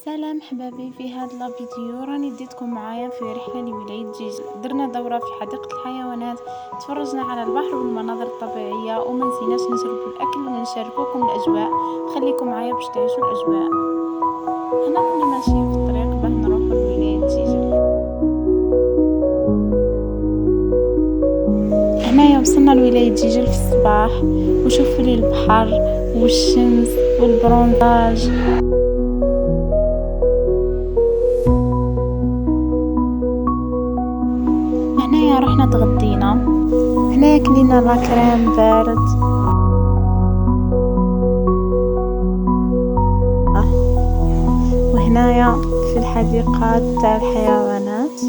سلام حبابي، في هاد الفيديو راني ديتكم معايا في رحلة لولاية جيجل. درنا دورة في حديقة الحيوانات، تفرجنا على البحر والمناظر الطبيعية، وما نسيناش نشربوا الأكل ونشاركوكم الأجواء. خليكم معايا باش تعيشوا الأجواء. هنا كنا ماشيين في الطريق باه نروحوا لولاية جيجل. هنايا وصلنا لولاية جيجل في الصباح، وشوفوا لي البحر والشمس والبرونزاج. هنايا رحنا تغدينا، هنايا كلينا لاكريم بارد، وهنايا في الحديقة تاع الحيوانات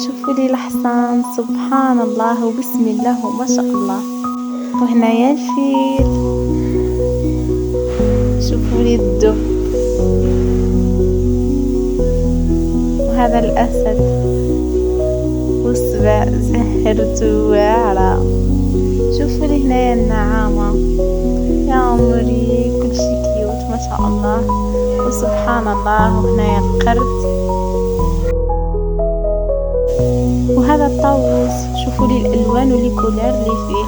شوفوا لي الحصان، سبحان الله وبسم الله وما شاء الله. وهنايا الفيل، شوفوا لي الدب، وهذا الأسد، والسبع زهرته واعرة. شوفوا لي هنايا النعامة، يا عمري كلشي كيوت ما شاء الله وسبحان الله. وهنايا القرد، وهذا الطاووس، شوفوا لي الالوان ولي كولار اللي فيه،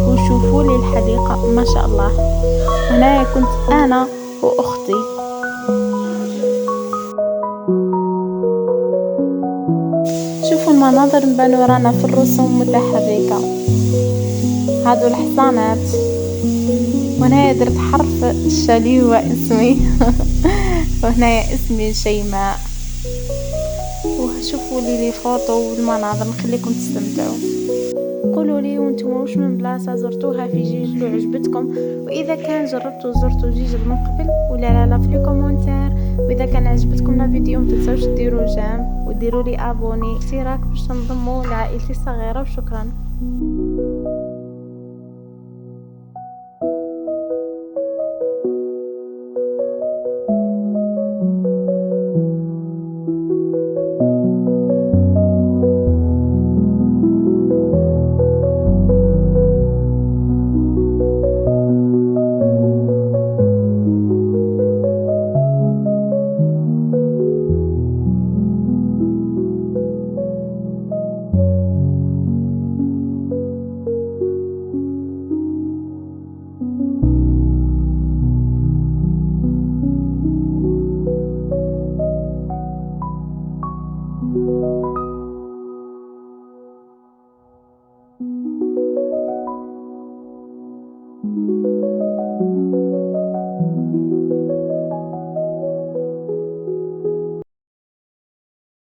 وشوفوا لي الحديقة ما شاء الله. هنايا كنت انا واختي. شوفوا المناظر مبانو رانا في الرسوم متحركة، هادو الحصانات. وهنايا درت حرف الشالي هو اسمي وهنايا اسمي شيماء. وشوفوا لي فوطو والمناظر، نخليكم تستمتعوا. قولوا لي وانتم واش من بلاصه زرتوها في جيجل وعجبتكم، واذا كان زرتوا جيجل من قبل ولا لا في لي كومونتير. واذا كان عجبتكم الفيديو ما تنساوش ديروا جيم وديروا لي ابوني اشتراك باش تنضموا لعائلتي الصغيره. وشكرا.